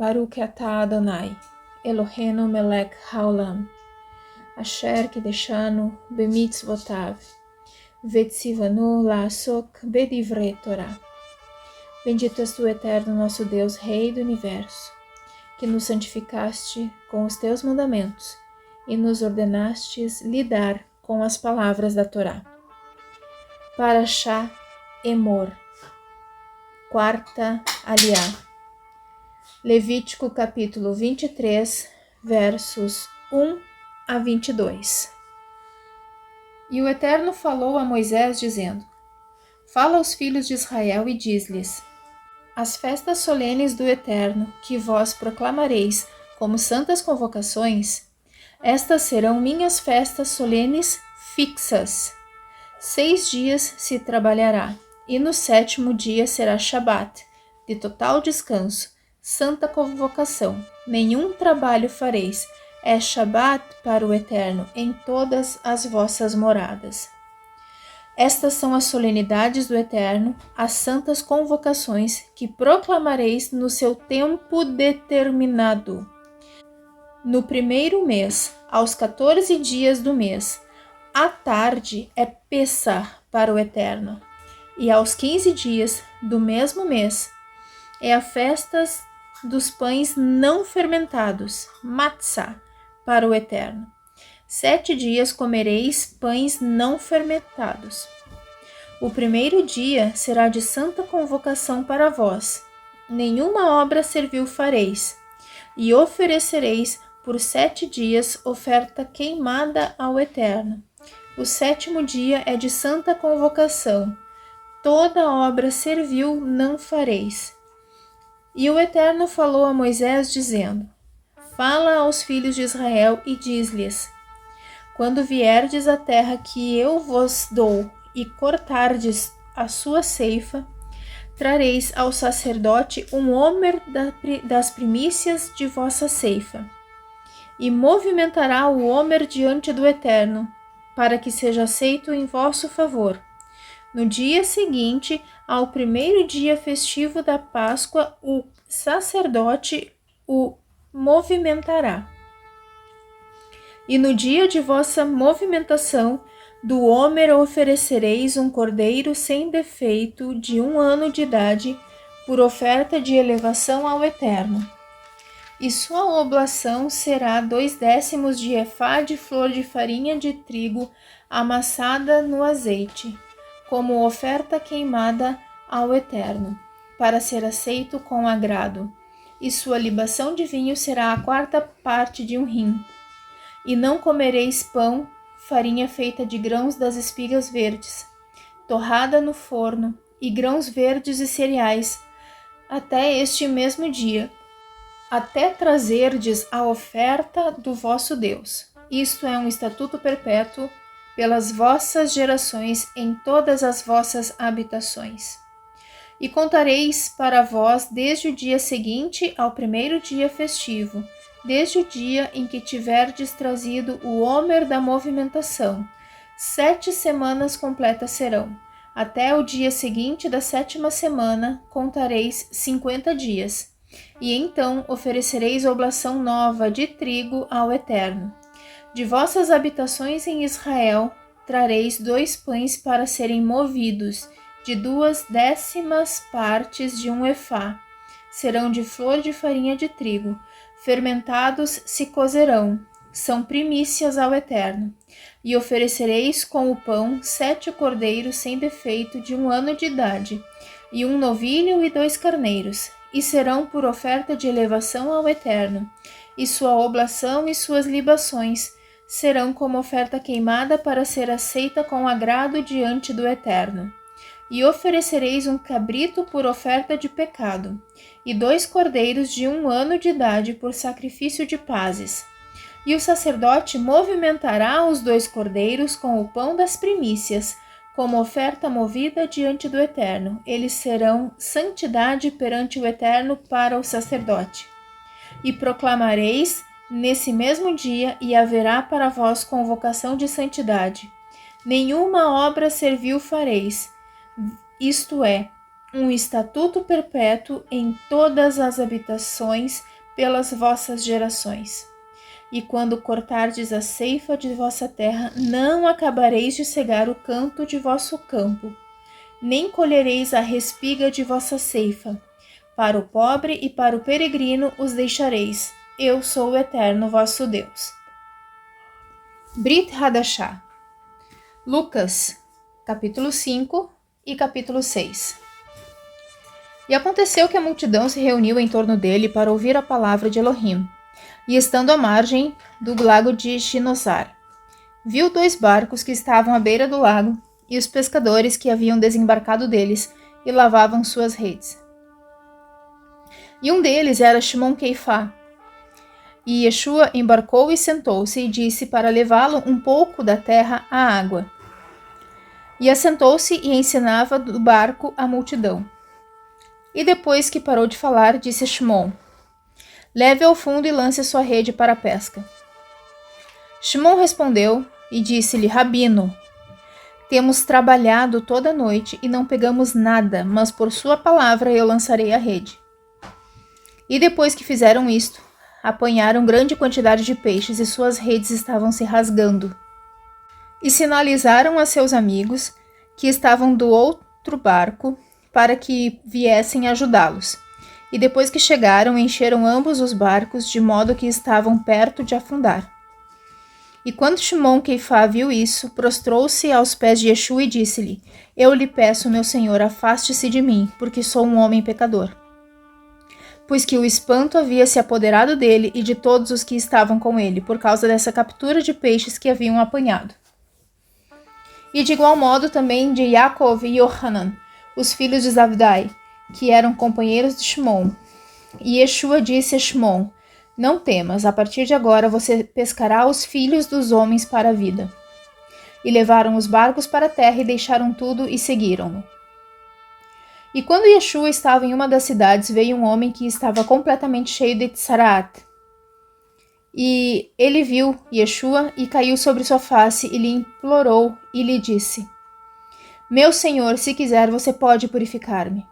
Baruch atah Adonai, Eloheinu melech haolam, asher kideshanu bemitzvotav, vetzivanu la'asok bedivrei Torah. Bendito és tu, eterno nosso Deus, Rei do Universo, que nos santificaste com os teus mandamentos e nos ordenastes lidar com as palavras da Torá. Parashá Emor, quarta aliá. Levítico capítulo 23, versos 1 a 22. E o Eterno falou a Moisés, dizendo: Fala aos filhos de Israel e diz-lhes: As festas solenes do Eterno, que vós proclamareis como santas convocações, estas serão minhas festas solenes fixas. 6 dias se trabalhará, e no 7º dia será Shabat, de total descanso, santa convocação. Nenhum trabalho fareis. É Shabat para o Eterno em todas as vossas moradas. Estas são as solenidades do Eterno, as santas convocações que proclamareis no seu tempo determinado. No 1º mês, aos 14 dias do mês, à tarde é Pessah para o Eterno, e aos 15 dias do mesmo mês é a festa dos pães não fermentados, Matzah, para o Eterno. 7 dias comereis pães não fermentados. O 1º dia será de santa convocação para vós. Nenhuma obra servil fareis, e oferecereis por 7 dias oferta queimada ao Eterno. O 7º dia é de santa convocação. Toda obra servil não fareis. E o Eterno falou a Moisés, dizendo: Fala aos filhos de Israel e diz-lhes: Quando vierdes à terra que eu vos dou e cortardes a sua ceifa, trareis ao sacerdote um homer das primícias de vossa ceifa, e movimentará o homer diante do Eterno, para que seja aceito em vosso favor. No dia seguinte, ao 1º dia festivo da Páscoa, o sacerdote o movimentará. E no dia de vossa movimentação, do homer oferecereis um cordeiro sem defeito de 1 ano de idade, por oferta de elevação ao Eterno. E sua oblação será 2/10 de efá de flor de farinha de trigo amassada no azeite, como oferta queimada ao Eterno, para ser aceito com agrado. E sua libação de vinho será a 4ª parte de 1 hin. E não comereis pão, farinha feita de grãos das espigas verdes, torrada no forno, e grãos verdes e cereais, até este mesmo dia, até trazerdes a oferta do vosso Deus. Isto é um estatuto perpétuo pelas vossas gerações em todas as vossas habitações. E contareis para vós desde o dia seguinte ao 1º dia festivo, desde o dia em que tiverdes trazido o homer da movimentação. 7 semanas completas serão. Até o dia seguinte da 7ª semana contareis 50 dias. E então oferecereis oblação nova de trigo ao Eterno. De vossas habitações em Israel trareis 2 pães para serem movidos, de 2/10 partes de 1 efá. Serão de flor de farinha de trigo. Fermentados se cozerão, são primícias ao Eterno. E oferecereis com o pão 7 cordeiros sem defeito de 1 ano de idade, e 1 novilho e 2 carneiros, e serão por oferta de elevação ao Eterno. E sua oblação e suas libações serão como oferta queimada para ser aceita com agrado diante do Eterno. E oferecereis um cabrito por oferta de pecado, e 2 cordeiros de 1 ano de idade por sacrifício de pazes. E o sacerdote movimentará os 2 cordeiros com o pão das primícias, como oferta movida diante do Eterno. Eles serão santidade perante o Eterno para o sacerdote. E proclamareis nesse mesmo dia, e haverá para vós convocação de santidade. Nenhuma obra servil fareis, isto é, um estatuto perpétuo em todas as habitações pelas vossas gerações. E quando cortardes a ceifa de vossa terra, não acabareis de cegar o canto de vosso campo, nem colhereis a respiga de vossa ceifa. Para o pobre e para o peregrino os deixareis. Eu sou o Eterno vosso Deus. Brit Hadashah. Lucas, capítulo 5 e capítulo 6. E aconteceu que a multidão se reuniu em torno dele para ouvir a palavra de Elohim. E estando à margem do lago de Shinosar, viu 2 barcos que estavam à beira do lago e os pescadores que haviam desembarcado deles e lavavam suas redes. E um deles era Shimon Keifá. E Yeshua embarcou e sentou-se e disse para levá-lo um pouco da terra à água. E assentou-se e ensinava do barco a multidão. E depois que parou de falar, disse a Shimon: leve ao fundo e lance sua rede para a pesca. Shimon respondeu e disse-lhe: Rabino, temos trabalhado toda a noite e não pegamos nada, mas por sua palavra eu lançarei a rede. E depois que fizeram isto, apanharam grande quantidade de peixes e suas redes estavam se rasgando. E sinalizaram a seus amigos que estavam do outro barco para que viessem ajudá-los. E depois que chegaram, encheram ambos os barcos, de modo que estavam perto de afundar. E quando Shimon Keifá viu isso, prostrou-se aos pés de Yeshua e disse-lhe: eu lhe peço, meu senhor, afaste-se de mim, porque sou um homem pecador. Pois que o espanto havia se apoderado dele e de todos os que estavam com ele, por causa dessa captura de peixes que haviam apanhado. E de igual modo também de Yaakov e Yohanan, os filhos de Zabdai, que eram companheiros de Shimon. E Yeshua disse a Shimon: não temas, a partir de agora você pescará os filhos dos homens para a vida. E levaram os barcos para a terra e deixaram tudo e seguiram-no. E quando Yeshua estava em uma das cidades, veio um homem que estava completamente cheio de tsaraat. E ele viu Yeshua e caiu sobre sua face e lhe implorou e lhe disse: meu senhor, se quiser, você pode purificar-me.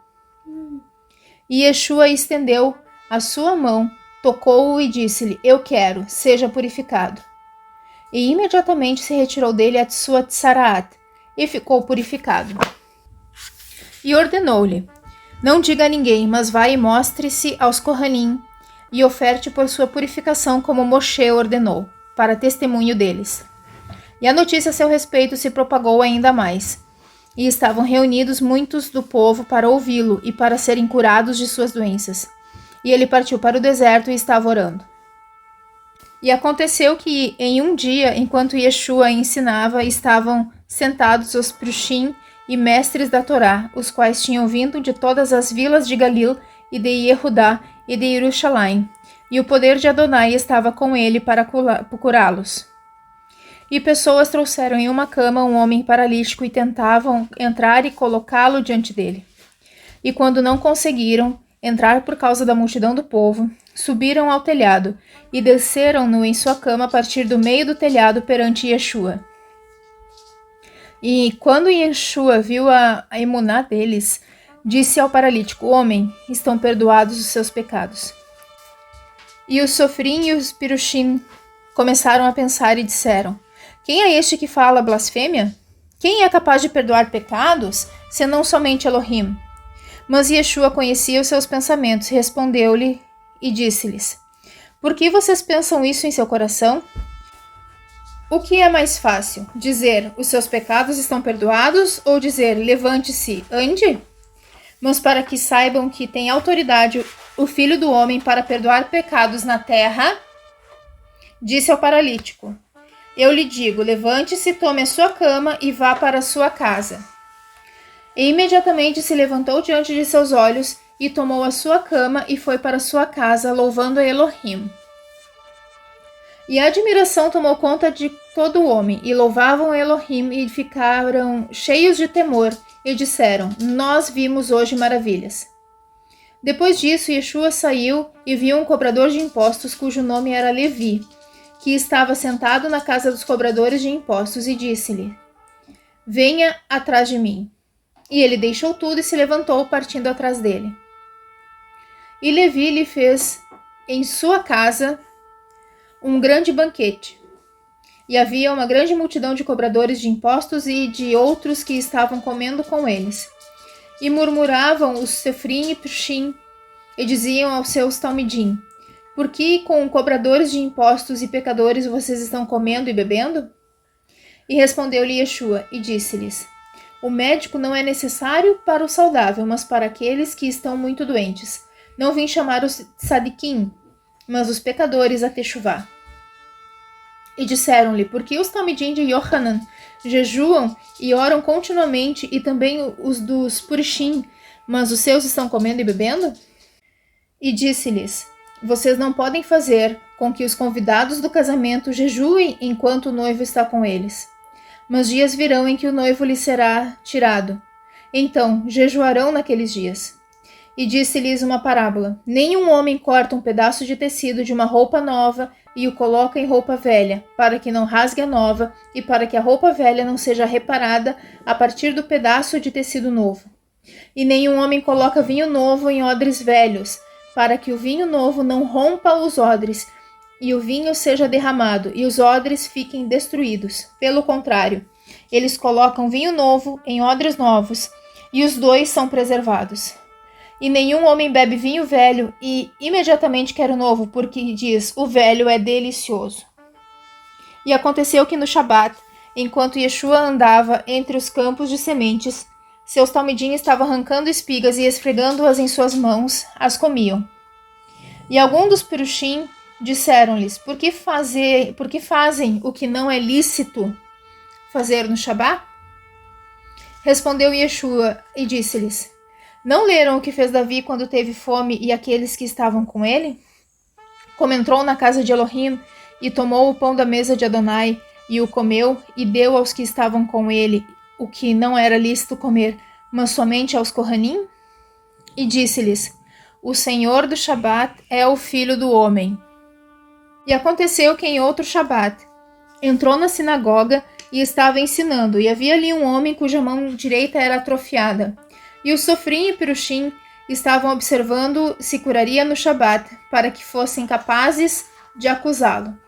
E Yeshua estendeu a sua mão, tocou-o e disse-lhe: eu quero, seja purificado. E imediatamente se retirou dele a sua tsaraat e ficou purificado. E ordenou-lhe: não diga a ninguém, mas vá e mostre-se aos Kohanim e oferte por sua purificação como Moshe ordenou, para testemunho deles. E a notícia a seu respeito se propagou ainda mais. E estavam reunidos muitos do povo para ouvi-lo e para serem curados de suas doenças. E ele partiu para o deserto e estava orando. E aconteceu que, em um dia, enquanto Yeshua ensinava, estavam sentados os prushim e mestres da Torá, os quais tinham vindo de todas as vilas de Galil e de Yehudá e de Jerusalém, e o poder de Adonai estava com ele para curá-los. E pessoas trouxeram em uma cama um homem paralítico e tentavam entrar e colocá-lo diante dele. E quando não conseguiram entrar por causa da multidão do povo, subiram ao telhado e desceram-no em sua cama a partir do meio do telhado perante Yeshua. E quando Yeshua viu a emuná deles, disse ao paralítico: homem, estão perdoados os seus pecados. E os sofrim e os pirushim começaram a pensar e disseram: quem é este que fala blasfêmia? Quem é capaz de perdoar pecados, senão somente Elohim? Mas Yeshua conhecia os seus pensamentos, respondeu-lhe e disse-lhes: por que vocês pensam isso em seu coração? O que é mais fácil, dizer os seus pecados estão perdoados ou dizer levante-se, ande? Mas para que saibam que tem autoridade o Filho do Homem para perdoar pecados na terra, disse ao paralítico: eu lhe digo, levante-se, tome a sua cama e vá para a sua casa. E imediatamente se levantou diante de seus olhos e tomou a sua cama e foi para sua casa, louvando a Elohim. E a admiração tomou conta de todo o homem, e louvavam a Elohim e ficaram cheios de temor, e disseram: nós vimos hoje maravilhas. Depois disso, Yeshua saiu e viu um cobrador de impostos, cujo nome era Levi, que estava sentado na casa dos cobradores de impostos, e disse-lhe: venha atrás de mim. E ele deixou tudo e se levantou, partindo atrás dele. E Levi lhe fez em sua casa um grande banquete. E havia uma grande multidão de cobradores de impostos e de outros que estavam comendo com eles. E murmuravam os Sefrim e Pshim, e diziam aos seus Talmidim: por que com cobradores de impostos e pecadores vocês estão comendo e bebendo? E respondeu-lhe Yeshua, e disse-lhes: o médico não é necessário para o saudável, mas para aqueles que estão muito doentes. Não vim chamar os tzadikim, mas os pecadores a techuvá. E disseram-lhe: por que os Talmidim de Yohanan jejuam e oram continuamente, e também os dos Purishim, mas os seus estão comendo e bebendo? E disse-lhes: vocês não podem fazer com que os convidados do casamento jejuem enquanto o noivo está com eles. Mas dias virão em que o noivo lhes será tirado. Então jejuarão naqueles dias. E disse-lhes uma parábola: nenhum homem corta um pedaço de tecido de uma roupa nova e o coloca em roupa velha, para que não rasgue a nova e para que a roupa velha não seja reparada a partir do pedaço de tecido novo. E nenhum homem coloca vinho novo em odres velhos, para que o vinho novo não rompa os odres, e o vinho seja derramado, e os odres fiquem destruídos. Pelo contrário, eles colocam vinho novo em odres novos, e os dois são preservados. E nenhum homem bebe vinho velho e imediatamente quer o novo, porque diz: o velho é delicioso. E aconteceu que no Shabat, enquanto Yeshua andava entre os campos de sementes, seus talmidim estavam arrancando espigas e esfregando-as em suas mãos, as comiam. E alguns dos perushim disseram-lhes: por que fazem o que não é lícito fazer no Shabat? Respondeu Yeshua e disse-lhes: não leram o que fez Davi quando teve fome e aqueles que estavam com ele? Como entrou na casa de Elohim e tomou o pão da mesa de Adonai e o comeu e deu aos que estavam com ele o que não era lícito comer, mas somente aos Kohanim? E disse-lhes: o Senhor do Shabat é o Filho do Homem. E aconteceu que em outro Shabat entrou na sinagoga e estava ensinando, e havia ali um homem cuja mão direita era atrofiada. E os Sofrim e Perushim estavam observando se curaria no Shabat, para que fossem capazes de acusá-lo.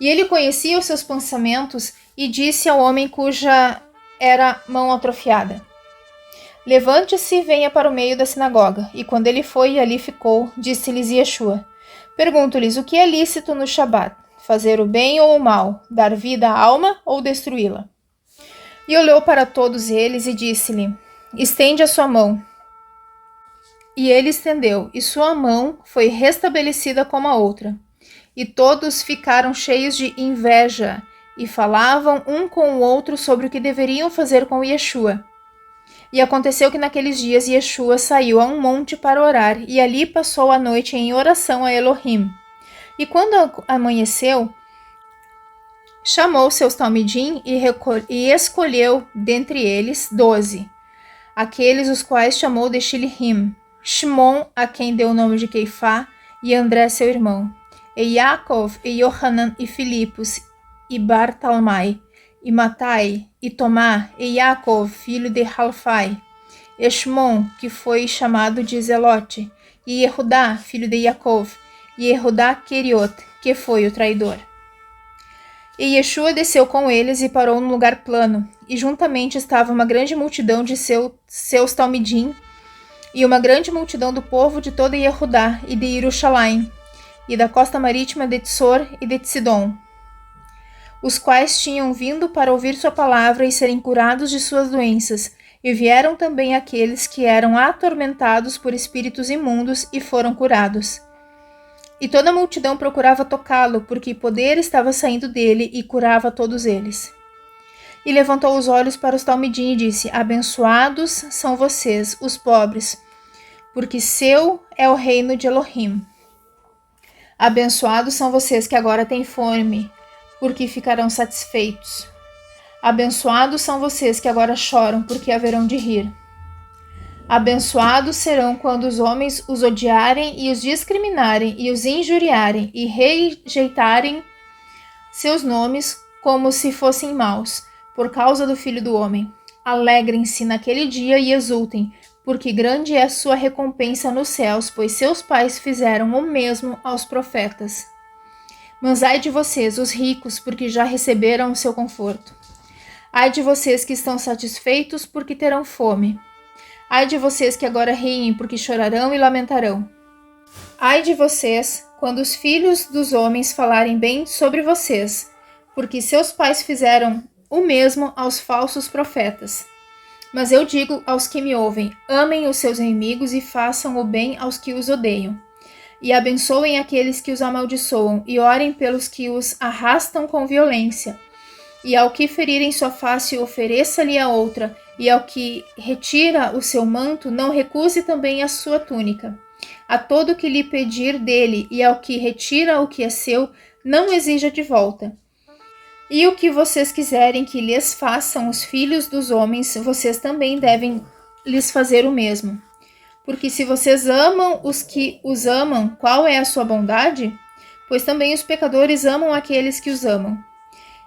E ele conhecia os seus pensamentos e disse ao homem cuja era mão atrofiada: levante-se e venha para o meio da sinagoga. E quando ele foi e ali ficou, disse-lhes Yeshua: pergunto-lhes, o que é lícito no Shabat? Fazer o bem ou o mal? Dar vida à alma ou destruí-la? E olhou para todos eles e disse-lhe: estende a sua mão. E ele estendeu, e sua mão foi restabelecida como a outra. E todos ficaram cheios de inveja, e falavam um com o outro sobre o que deveriam fazer com Yeshua. E aconteceu que naqueles dias Yeshua saiu a um monte para orar, e ali passou a noite em oração a Elohim. E quando amanheceu, chamou seus talmidim e escolheu dentre eles 12, aqueles os quais chamou de Shilhim, Shimon, a quem deu o nome de Keifá, e André seu irmão, e Yaakov, e Yohanan, e Filipos, e Bartalmai, e Matai, e Tomá, e Yaakov, filho de Halfai, e Shimon, que foi chamado de Zelote, e Yehudá, filho de Yaakov, e Yehudá Keriot, que foi o traidor. E Yeshua desceu com eles e parou num lugar plano, e juntamente estava uma grande multidão de seus talmidim, e uma grande multidão do povo de toda Yehudá e de Jerusalém, e da costa marítima de Tzor e de Tzidom, os quais tinham vindo para ouvir sua palavra e serem curados de suas doenças, e vieram também aqueles que eram atormentados por espíritos imundos e foram curados. E toda a multidão procurava tocá-lo, porque poder estava saindo dele e curava todos eles. E levantou os olhos para os talmidim e disse: abençoados são vocês, os pobres, porque seu é o reino de Elohim. Abençoados são vocês que agora têm fome, porque ficarão satisfeitos. Abençoados são vocês que agora choram, porque haverão de rir. Abençoados serão quando os homens os odiarem e os discriminarem e os injuriarem e rejeitarem seus nomes como se fossem maus, por causa do Filho do Homem. alegrem-se naquele dia e exultem, porque grande é a sua recompensa nos céus, pois seus pais fizeram o mesmo aos profetas. Mas ai de vocês, os ricos, porque já receberam o seu conforto. Ai de vocês que estão satisfeitos, porque terão fome. Ai de vocês que agora riem, porque chorarão e lamentarão. Ai de vocês, quando os filhos dos homens falarem bem sobre vocês, porque seus pais fizeram o mesmo aos falsos profetas. Mas eu digo aos que me ouvem, amem os seus inimigos e façam o bem aos que os odeiam. E abençoem aqueles que os amaldiçoam, e orem pelos que os arrastam com violência. E ao que ferirem sua face, ofereça-lhe a outra, e ao que retira o seu manto, não recuse também a sua túnica. A todo que lhe pedir dele, e ao que retira o que é seu, não exija de volta. E o que vocês quiserem que lhes façam os filhos dos homens, vocês também devem lhes fazer o mesmo. Porque se vocês amam os que os amam, qual é a sua bondade? Pois também os pecadores amam aqueles que os amam.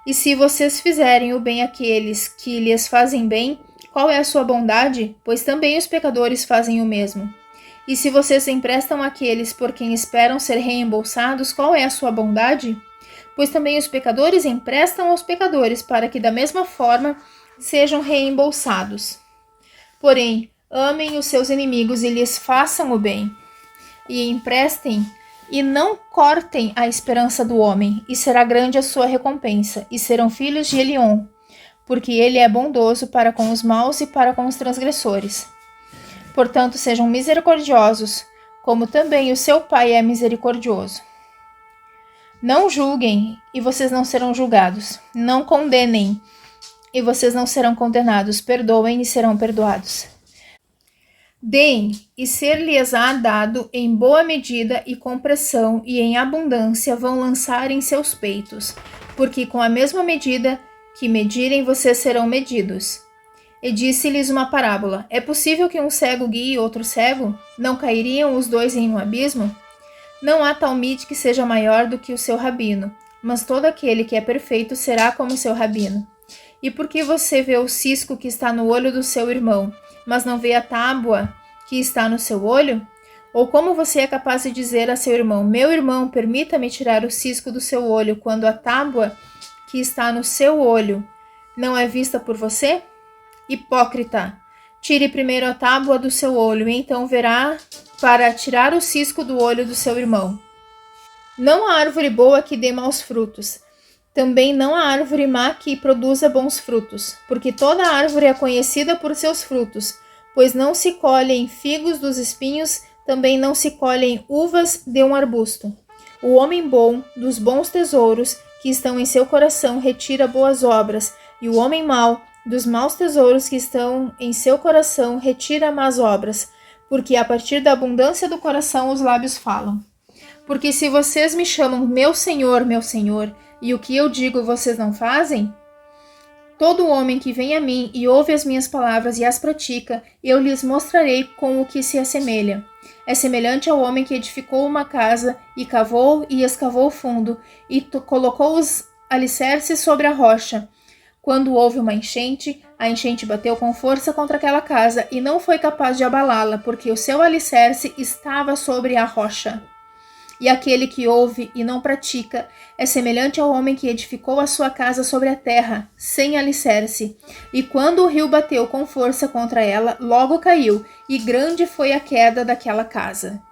E se vocês fizerem o bem àqueles que lhes fazem bem, qual é a sua bondade? Pois também os pecadores fazem o mesmo. E se vocês emprestam àqueles por quem esperam ser reembolsados, qual é a sua bondade? Pois também os pecadores emprestam aos pecadores, para que da mesma forma sejam reembolsados. Porém, amem os seus inimigos e lhes façam o bem, e emprestem, e não cortem a esperança do homem, e será grande a sua recompensa, e serão filhos de Elion, porque ele é bondoso para com os maus e para com os transgressores. Portanto, sejam misericordiosos, como também o seu Pai é misericordioso. Não julguem, e vocês não serão julgados. Não condenem, e vocês não serão condenados. Perdoem, e serão perdoados. Deem, e ser-lhes-á dado em boa medida e com pressão, e em abundância vão lançar em seus peitos, porque com a mesma medida que medirem, vocês serão medidos. E disse-lhes uma parábola: é possível que um cego guie outro cego? Não cairiam os dois em um abismo? Não há talmide que seja maior do que o seu rabino, mas todo aquele que é perfeito será como seu rabino. E por que você vê o cisco que está no olho do seu irmão, mas não vê a tábua que está no seu olho? Ou como você é capaz de dizer a seu irmão: meu irmão, permita-me tirar o cisco do seu olho, quando a tábua que está no seu olho não é vista por você? Hipócrita! Tire primeiro a tábua do seu olho, e então verá para tirar o cisco do olho do seu irmão. Não há árvore boa que dê maus frutos. Também não há árvore má que produza bons frutos, porque toda árvore é conhecida por seus frutos, pois não se colhem figos dos espinhos, também não se colhem uvas de um arbusto. O homem bom, dos bons tesouros que estão em seu coração, retira boas obras, e o homem mau, dos maus tesouros que estão em seu coração, retira más obras, porque a partir da abundância do coração os lábios falam. Porque se vocês me chamam meu Senhor, e o que eu digo vocês não fazem, todo homem que vem a mim e ouve as minhas palavras e as pratica, eu lhes mostrarei com o que se assemelha. É semelhante ao homem que edificou uma casa e cavou e escavou fundo e colocou os alicerces sobre a rocha. Quando houve uma enchente, a enchente bateu com força contra aquela casa e não foi capaz de abalá-la, porque o seu alicerce estava sobre a rocha. E aquele que ouve e não pratica é semelhante ao homem que edificou a sua casa sobre a terra, sem alicerce. E quando o rio bateu com força contra ela, logo caiu, e grande foi a queda daquela casa.